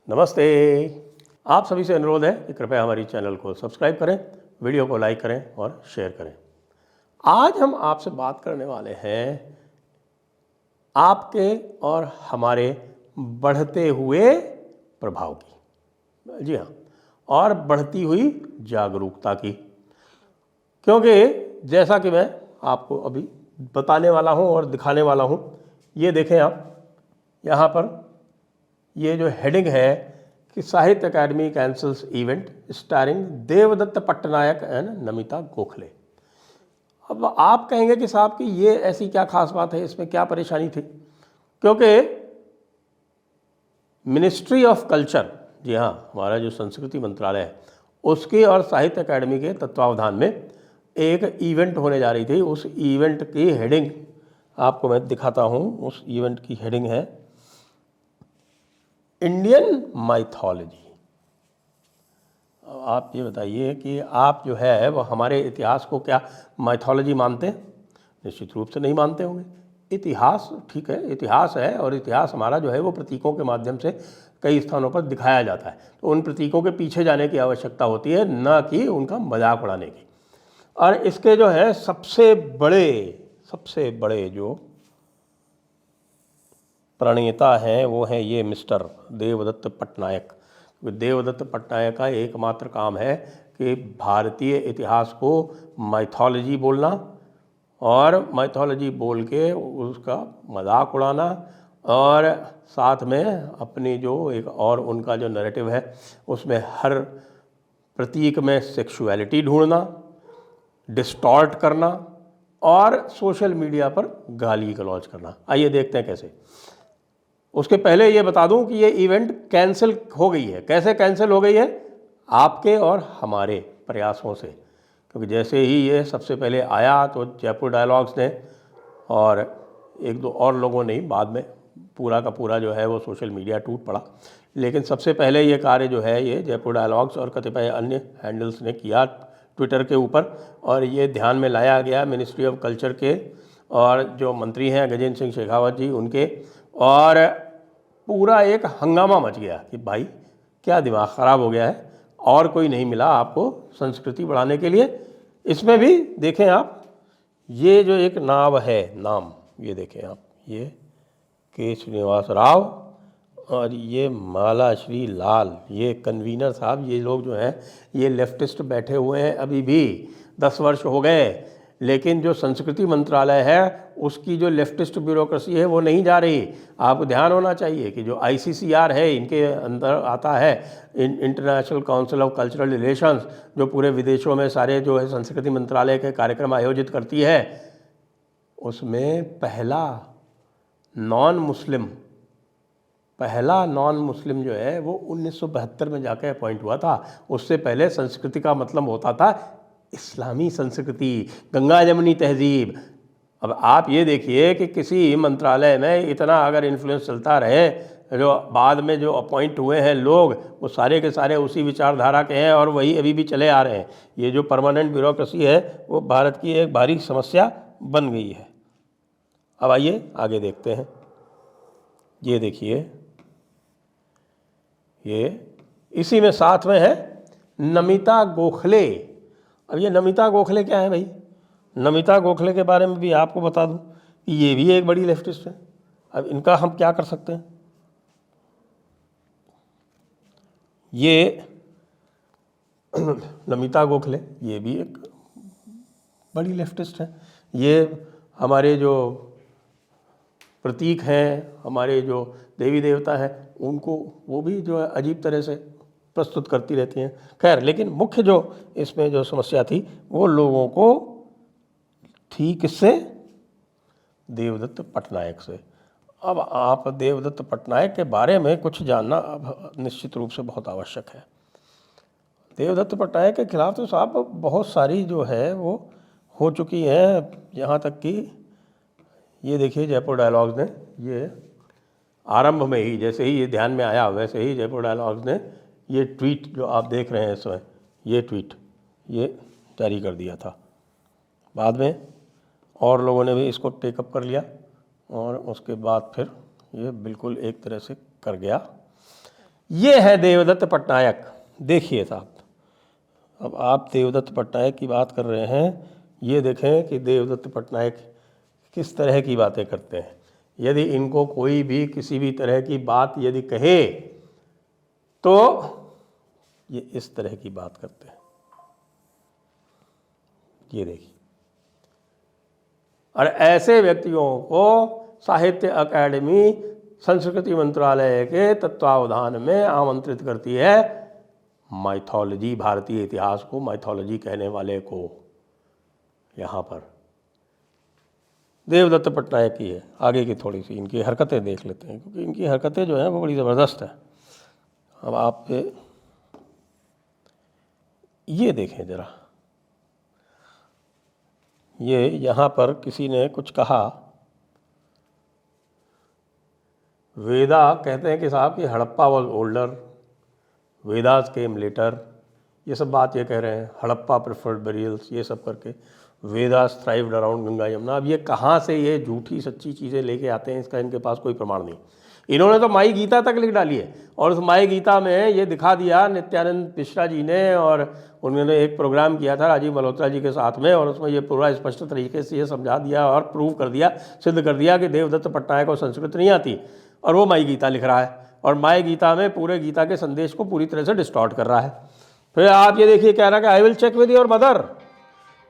नमस्ते। आप सभी से अनुरोध है कि कृपया हमारी चैनल को सब्सक्राइब करें, वीडियो को लाइक करें और शेयर करें। आज हम आपसे बात करने वाले हैं आपके और हमारे बढ़ते हुए प्रभाव की, जी हाँ, और बढ़ती हुई जागरूकता की। क्योंकि जैसा कि मैं आपको अभी बताने वाला हूँ और दिखाने वाला हूँ, ये देखें आप यहाँ पर, ये जो हेडिंग है कि Sahitya Akademi cancels event starring Devdutt Pattanaik and Namita Gokhale. अब आप कहेंगे कि साहब कि ये ऐसी क्या खास बात है, इसमें क्या परेशानी थी? क्योंकि मिनिस्ट्री ऑफ कल्चर, जी हाँ, हमारा जो संस्कृति मंत्रालय है, उसके और साहित्य अकादमी के तत्वावधान में एक इवेंट होने जा रही थी। उस इवेंट की हेडिंग आपको मैं दिखाता हूँ। उस इवेंट की हेडिंग है इंडियन माइथोलॉजी। आप ये बताइए कि आप जो है वो हमारे इतिहास को क्या माइथोलॉजी मानते हैं? निश्चित रूप से नहीं मानते होंगे। इतिहास ठीक है, इतिहास है, और इतिहास हमारा जो है वो प्रतीकों के माध्यम से कई स्थानों पर दिखाया जाता है। तो उन प्रतीकों के पीछे जाने की आवश्यकता होती है, न कि उनका मजाक उड़ाने की। और इसके जो है सबसे बड़े जो प्रणेता हैं वो हैं ये मिस्टर देवदत्त पट्टनायक। देवदत्त पट्टनायक का एकमात्र काम है कि भारतीय इतिहास को माइथोलॉजी बोलना और माइथोलॉजी बोल के उसका मजाक उड़ाना, और साथ में अपनी जो एक और उनका जो नैरेटिव है उसमें हर प्रतीक में सेक्सुअलिटी ढूंढना, डिस्टॉर्ट करना और सोशल मीडिया पर गाली गलौज करना। आइए देखते हैं कैसे। उसके पहले ये बता दूं कि ये इवेंट कैंसिल हो गई है। कैसे कैंसिल हो गई है? आपके और हमारे प्रयासों से। क्योंकि जैसे ही ये सबसे पहले आया तो जयपुर डायलॉग्स ने और एक दो और लोगों ने, बाद में पूरा का पूरा जो है वो सोशल मीडिया टूट पड़ा। लेकिन सबसे पहले ये कार्य जो है ये जयपुर डायलॉग्स और कतिपय अन्य हैंडल्स ने किया ट्विटर के ऊपर, और ये ध्यान में लाया गया मिनिस्ट्री ऑफ कल्चर के और जो मंत्री हैं गजेंद्र सिंह शेखावत जी उनके, और पूरा एक हंगामा मच गया कि भाई क्या दिमाग ख़राब हो गया है, और कोई नहीं मिला आपको संस्कृति बढ़ाने के लिए। इसमें भी देखें आप, ये जो एक नाम है, नाम ये देखें आप, ये के श्रीनिवास राव और ये माला श्री लाल, ये कन्वीनर साहब, ये लोग जो हैं ये लेफ्टिस्ट बैठे हुए हैं अभी भी। 10 वर्ष हो गए, लेकिन जो संस्कृति मंत्रालय है उसकी जो लेफ्टिस्ट ब्यूरोक्रेसी है वो नहीं जा रही। आपको ध्यान होना चाहिए कि जो ICCR है इनके अंदर आता है, international council of cultural relations, जो पूरे विदेशों में सारे जो है संस्कृति मंत्रालय के कार्यक्रम आयोजित करती है, उसमें पहला नॉन मुस्लिम जो है वो 1972 में जाकर अपॉइंट हुआ था। उससे पहले संस्कृति का मतलब होता था इस्लामी संस्कृति, गंगा जमुनी तहजीब। अब आप ये देखिए कि किसी मंत्रालय में इतना अगर इन्फ्लुएंस चलता रहे, जो बाद में जो अपॉइंट हुए हैं लोग वो सारे के सारे उसी विचारधारा के हैं और वही अभी भी चले आ रहे हैं। ये जो परमानेंट ब्यूरोक्रेसी है वो भारत की एक भारी समस्या बन गई है। अब आइए आगे देखते हैं। ये देखिए, ये इसी में साथ में है नमिता गोखले। अब ये नमिता गोखले क्या है भाई? नमिता गोखले के बारे में भी आपको बता दूं कि ये भी एक बड़ी लेफ्टिस्ट है। अब इनका हम क्या कर सकते हैं? ये नमिता गोखले ये भी एक बड़ी लेफ्टिस्ट है। ये हमारे जो प्रतीक हैं, हमारे जो देवी देवता हैं, उनको वो भी जो है अजीब तरह से प्रस्तुत करती रहती हैं। खैर, लेकिन मुख्य जो इसमें जो समस्या थी वो लोगों को थी किससे? देवदत्त पट्टनायक से। अब आप देवदत्त पट्टनायक के बारे में कुछ जानना अब निश्चित रूप से बहुत आवश्यक है। देवदत्त पट्टनायक के खिलाफ तो साहब बहुत सारी जो है वो हो चुकी हैं, यहाँ तक कि ये देखिए जयपुर डायलॉग्स ने ये आरंभ में ही, जैसे ही ये ध्यान में आया वैसे ही जयपुर डायलॉग्स ने ये ट्वीट जो आप देख रहे हैं इस समय, ये ट्वीट ये जारी कर दिया था। बाद में और लोगों ने भी इसको टेकअप कर लिया और उसके बाद फिर ये बिल्कुल एक तरह से कर गया ये है देवदत्त पटनायक। देखिए साहब, अब आप देवदत्त पटनायक की बात कर रहे हैं, ये देखें कि देवदत्त पटनायक किस तरह की बातें करते हैं। यदि इनको कोई भी किसी भी तरह की बात यदि कहे तो ये इस तरह की बात करते हैं। ये देखिए, और ऐसे व्यक्तियों को साहित्य अकादमी संस्कृति मंत्रालय के तत्वावधान में आमंत्रित करती है। माइथोलॉजी, भारतीय इतिहास को माइथोलॉजी कहने वाले को यहाँ पर देवदत्त पटनायक की है। आगे की थोड़ी सी इनकी हरकतें देख लेते हैं, क्योंकि इनकी हरकतें जो हैं वो बड़ी ज़बरदस्त हैं। अब आप ये देखें ज़रा, ये यहाँ पर किसी ने कुछ कहा, वेदा कहते हैं कि साहब कि Harappa was older, Vedas came later, ये सब बात ये कह रहे हैं। हड़प्पा प्रेफर्ड बेरियल्स, ये सब करके वेदास थ्राइव्ड अराउंड गंगा यमुना। अब ये कहाँ से ये झूठी सच्ची चीज़ें लेके आते हैं, इसका इनके पास कोई प्रमाण नहीं। इन्होंने तो माई गीता तक लिख डाली है, और उस माई गीता में ये दिखा दिया नित्यानंद मिश्रा जी ने, और उन्होंने एक प्रोग्राम किया था राजीव मल्होत्रा जी के साथ में, और उसमें ये पूरा स्पष्ट तरीके से ये समझा दिया और प्रूव कर दिया, सिद्ध कर दिया कि देवदत्त पटनायक को संस्कृत नहीं आती, और वो माई गीता लिख रहा है, और माई गीता में पूरे गीता के संदेश को पूरी तरह से डिस्टॉर्ट कर रहा है। फिर आप ये देखिए, कह रहा कि I will check with your mother.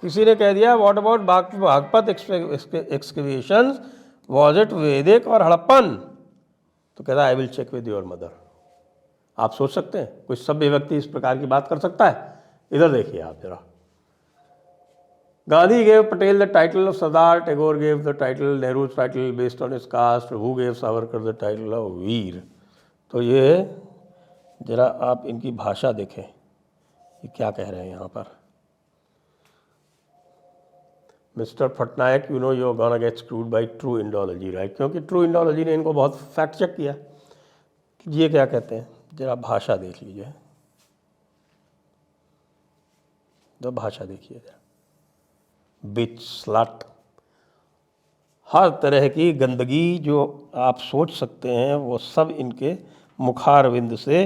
किसी ने कह दिया what about Baghpat excavations, was it Vedic और हड़प्पन? तो कहता है I will check with your mother. आप सोच सकते हैं कोई सभ्य व्यक्ति इस प्रकार की बात कर सकता है? इधर देखिए आप जरा, Gandhi gave Patel the title of Sardar, Tagore gave the title, Nehru's title based on his caste, who gave Savarkar the title of वीर। तो ये जरा आप इनकी भाषा देखें, ये क्या कह रहे हैं यहाँ पर। Mister Patnaik, you know you are gonna get screwed by true Indology, right? क्योंकि ट्रू इंडोलॉजी ने इनको बहुत फैक्ट चेक किया। ये क्या कहते हैं, जरा भाषा देख लीजिए, तो भाषा देखिए जरा। बिच, स्लट, हर तरह की गंदगी जो आप सोच सकते हैं वो सब इनके मुखारविंद से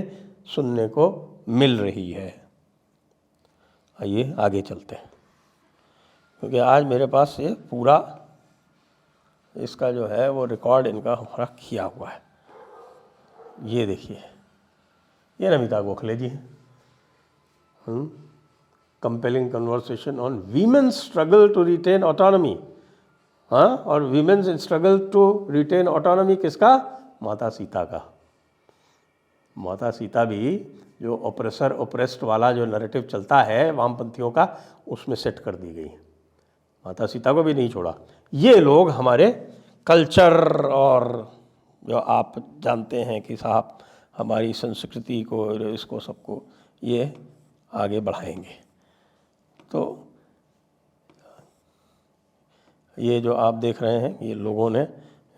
सुनने को मिल रही है। आइए आगे चलते हैं, क्योंकि आज मेरे पास ये पूरा इसका जो है वो रिकॉर्ड इनका हमारा किया हुआ है। ये देखिए, ये नमिता गोखले जी हैं, compelling conversation on women's struggle to retain autonomy. हाँ, और women's struggle to retain autonomy किसका? माता सीता का। माता सीता भी जो ऑपरेसर ऑपरेस्ड वाला जो नैरेटिव चलता है वामपंथियों का, उसमें सेट कर दी गई। माता सीता को भी नहीं छोड़ा। ये लोग हमारे कल्चर और जो आप जानते हैं कि साहब हमारी संस्कृति को, इसको सबको ये आगे बढ़ाएंगे। तो ये जो आप देख रहे हैं, ये लोगों ने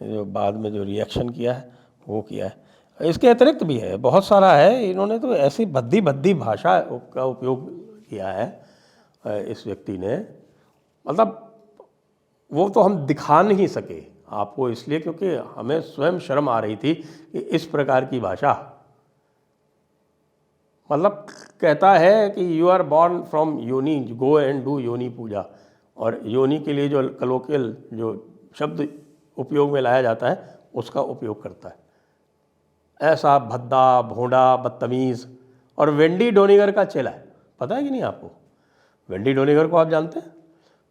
जो बाद में जो रिएक्शन किया है वो किया है। इसके अतिरिक्त भी है, बहुत सारा है। इन्होंने तो ऐसी भद्दी भद्दी भाषा का उपयोग किया है इस व्यक्ति ने, मतलब वो तो हम दिखा नहीं सके आपको, इसलिए क्योंकि हमें स्वयं शर्म आ रही थी कि इस प्रकार की भाषा। मतलब कहता है कि यू आर बॉर्न फ्रॉम योनि, गो एंड डू योनि पूजा, और योनि के लिए जो कलोकियल जो शब्द उपयोग में लाया जाता है उसका उपयोग करता है। ऐसा भद्दा, भोंडा, बदतमीज़, और वेंडी डोनिगर का चेला है। पता है कि नहीं आपको? वेंडी डोनिगर को आप जानते हैं?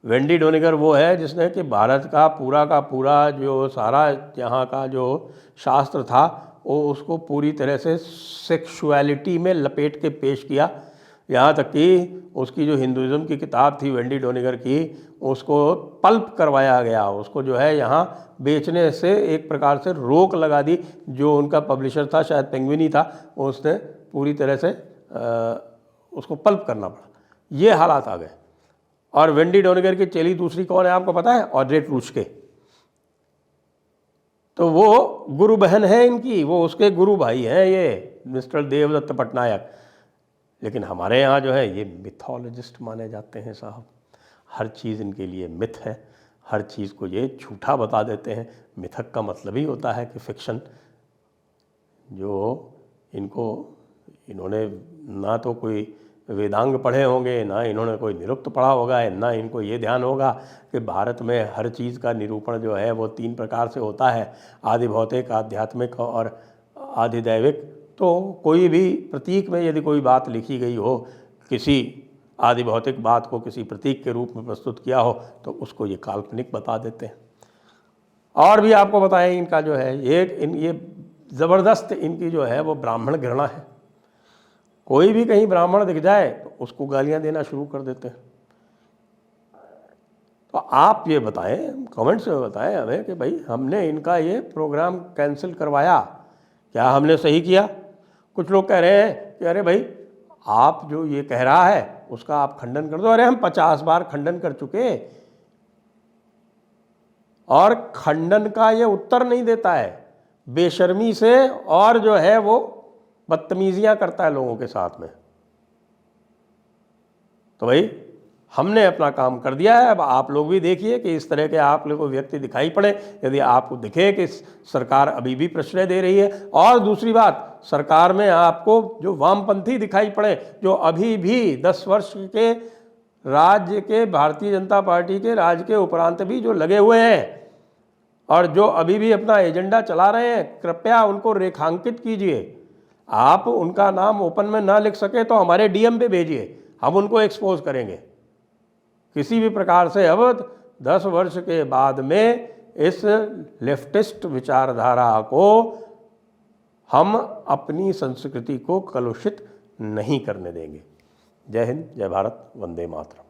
वेंडी डोनिगर वो है जिसने कि भारत का पूरा जो सारा यहाँ का जो शास्त्र था वो उसको पूरी तरह से सेक्सुअलिटी में लपेट के पेश किया। यहाँ तक कि उसकी जो हिंदुज़म की किताब थी वेंडी डोनिगर की, उसको पल्प करवाया गया, उसको जो है यहाँ बेचने से एक प्रकार से रोक लगा दी। जो उनका पब्लिशर था, शायद पेंगुइनी था, उसने पूरी तरह से उसको पल्प करना पड़ा। ये हालात आ गए। और वेंडी डोनिगर की चेली दूसरी कौन है आपको पता है? ऑड्रे टूस्के। तो वो गुरु बहन है इनकी, वो उसके गुरु भाई हैं ये मिस्टर देवदत्त पटनायक। लेकिन हमारे यहाँ जो है ये मिथोलॉजिस्ट माने जाते हैं साहब। हर चीज़ इनके लिए मिथ है, हर चीज़ को ये झूठा बता देते हैं। मिथक का मतलब ही होता है कि फिक्शन, जो इन्होंने ना तो कोई वेदांग पढ़े होंगे, ना इन्होंने कोई निरुक्त पढ़ा होगा, ना इनको ये ध्यान होगा कि भारत में हर चीज़ का निरूपण जो है वो 3 प्रकार से होता है, आदि भौतिक, आध्यात्मिक और आधिदैविक। तो कोई भी प्रतीक में यदि कोई बात लिखी गई हो, किसी आदि भौतिक बात को किसी प्रतीक के रूप में प्रस्तुत किया हो, तो उसको ये काल्पनिक बता देते हैं। और भी आपको बताएं, इनका जो है ये ज़बरदस्त इनकी जो है वो ब्राह्मण घृणा है। कोई भी कहीं ब्राह्मण दिख जाए तो उसको गालियां देना शुरू कर देते हैं। तो आप ये बताएं, कमेंट्स में बताएं हमें कि भाई हमने इनका ये प्रोग्राम कैंसिल करवाया, क्या हमने सही किया? कुछ लोग कह रहे हैं कि अरे भाई आप जो ये कह रहा है उसका आप खंडन कर दो। अरे हम 50 बार खंडन कर चुके, और खंडन का ये उत्तर नहीं देता है, बेशर्मी से और जो है वो बदतमीजियां करता है लोगों के साथ में। तो भाई हमने अपना काम कर दिया है, अब आप लोग भी देखिए कि इस तरह के आप लोगों को व्यक्ति दिखाई पड़े, यदि आपको दिखे कि सरकार अभी भी प्रश्रय दे रही है, और दूसरी बात सरकार में आपको जो वामपंथी दिखाई पड़े, जो अभी भी 10 वर्ष के राज्य के भारतीय जनता पार्टी के राज्य के उपरांत भी जो लगे हुए हैं और जो अभी भी अपना एजेंडा चला रहे हैं, कृपया उनको रेखांकित कीजिए। आप उनका नाम ओपन में ना लिख सके तो हमारे डीएम पे भेजिए, हम उनको एक्सपोज करेंगे। किसी भी प्रकार से अब 10 वर्ष के बाद में इस लेफ्टिस्ट विचारधारा को हम अपनी संस्कृति को कलुषित नहीं करने देंगे। जय हिंद, जय भारत, वंदे मातरम।